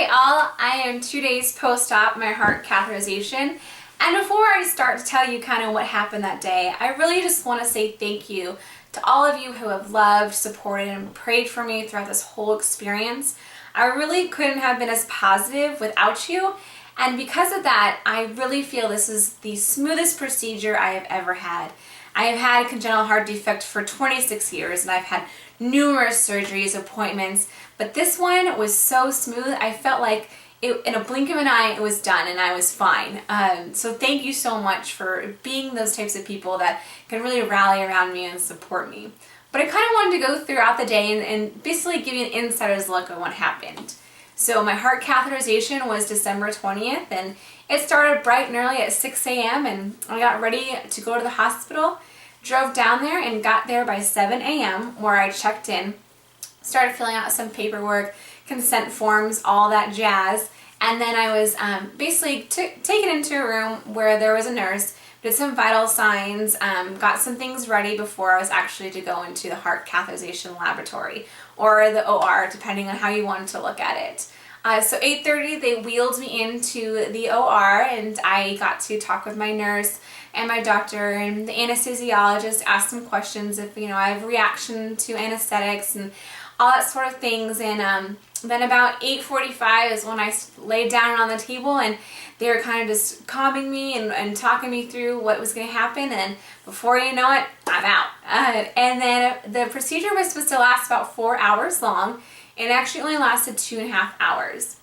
Hi all, I am 2 days post-op my heart catheterization, and before I start to tell you kind of what happened that day, I really just want to say thank you to all of you who have loved, supported, and prayed for me throughout this whole experience. I really couldn't have been as positive without you, and because of that, I really feel this is the smoothest procedure I have ever had. I have had a congenital heart defect for 26 years, and I've had numerous surgeries, appointments, but this one was so smooth. I felt like in a blink of an eye it was done and I was fine. So thank you so much for being those types of people that can really rally around me and support me. But I kind of wanted to go throughout the day and basically give you an insider's look at what happened. So my heart catheterization was December 20th, and it started bright and early at 6 a.m. and I got ready to go to the hospital. Drove down there and got there by 7 a.m. where I checked in, started filling out some paperwork, consent forms, all that jazz, and then I was basically taken into a room where there was a nurse, did some vital signs, got some things ready before I was actually to go into the heart catheterization laboratory, or the OR, depending on how you wanted to look at it. So 8:30 they wheeled me into the OR and I got to talk with my nurse and my doctor and the anesthesiologist, asked some questions if I have reaction to anesthetics and all that sort of things. And then about 8:45 is when I laid down on the table and they were kind of just calming me and talking me through what was going to happen, and before you know it, I'm out. And then the procedure was supposed to last about 4 hours long. It actually only lasted 2.5 hours.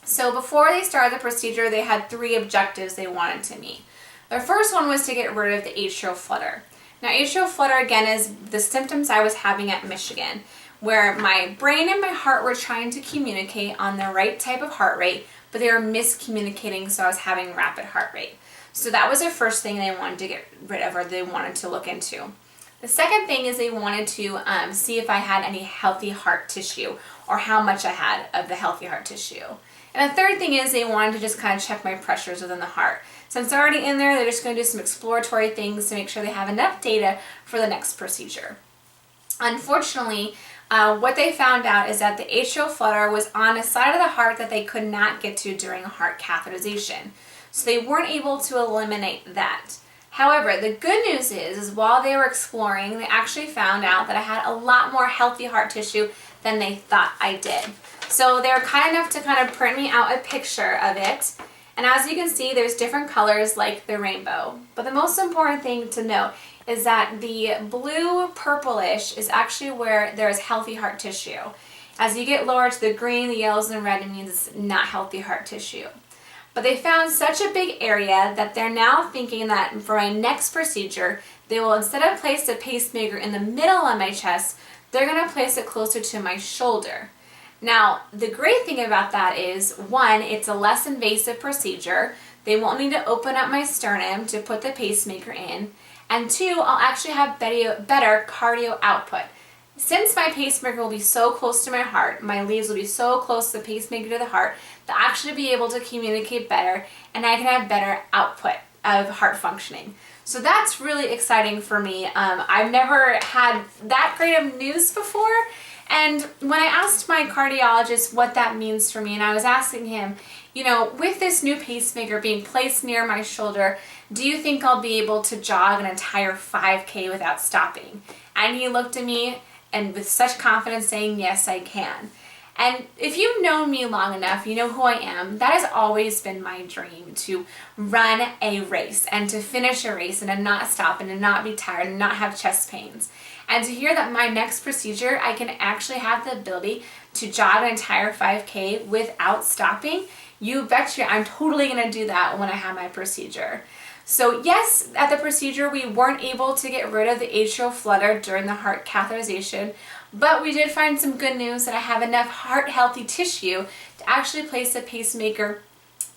So before they started the procedure, they had 3 objectives they wanted to meet. The first one was to get rid of the atrial flutter. Now, atrial flutter, again, is the symptoms I was having at Michigan, where my brain and my heart were trying to communicate on the right type of heart rate, but they were miscommunicating, so I was having rapid heart rate. So that was the first thing they wanted to get rid of, or they wanted to look into. The second thing is they wanted to see if I had any healthy heart tissue, or how much I had of the healthy heart tissue. And the third thing is they wanted to just kind of check my pressures within the heart. Since it's already in there, they're just going to do some exploratory things to make sure they have enough data for the next procedure. Unfortunately, what they found out is that the atrial flutter was on a side of the heart that they could not get to during a heart catheterization. So they weren't able to eliminate that. However, the good news is while they were exploring, they actually found out that I had a lot more healthy heart tissue than they thought I did. So they were kind enough to kind of print me out a picture of it. And as you can see, there's different colors like the rainbow. But the most important thing to note is that the blue purplish is actually where there is healthy heart tissue. As you get lower to the green, the yellows, and red, it means it's not healthy heart tissue. But they found such a big area that they're now thinking that for my next procedure, they will, instead of place the pacemaker in the middle of my chest, they're going to place it closer to my shoulder. Now, the great thing about that is, one, it's a less invasive procedure. They won't need to open up my sternum to put the pacemaker in. And two, I'll actually have better cardio output. Since my pacemaker will be so close to my heart, my leads will be so close to the pacemaker to the heart, they'll actually be able to communicate better, and I can have better output of heart functioning. So that's really exciting for me. I've never had that great of news before. And when I asked my cardiologist what that means for me, and I was asking him, with this new pacemaker being placed near my shoulder, do you think I'll be able to jog an entire 5K without stopping? And he looked at me and with such confidence saying, yes, I can. And if you've known me long enough, you know who I am. That has always been my dream, to run a race and to finish a race and to not stop and to not be tired and not have chest pains. And to hear that my next procedure, I can actually have the ability to jog an entire 5K without stopping, you betcha I'm totally going to do that when I have my procedure. So yes, at the procedure we weren't able to get rid of the atrial flutter during the heart catheterization, but we did find some good news that I have enough heart healthy tissue to actually place a pacemaker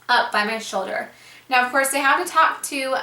up by my shoulder. Now, of course, they have to talk to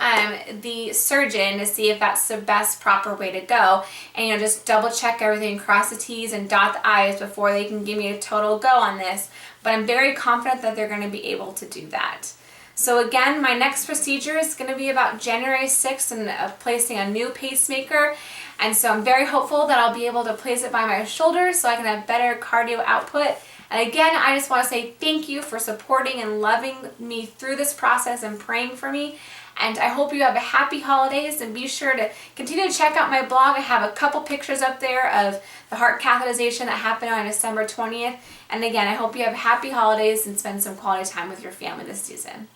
the surgeon to see if that's the best proper way to go, and just double check everything, cross the T's and dot the I's before they can give me a total go on this. But I'm very confident that they're going to be able to do that. So again, my next procedure is going to be about January 6th and placing a new pacemaker. And so I'm very hopeful that I'll be able to place it by my shoulder so I can have better cardio output And again, I just want to say thank you for supporting and loving me through this process and praying for me. And I hope you have a happy holidays, and be sure to continue to check out my blog. I have a couple pictures up there of the heart catheterization that happened on December 20th. And again, I hope you have happy holidays and spend some quality time with your family this season.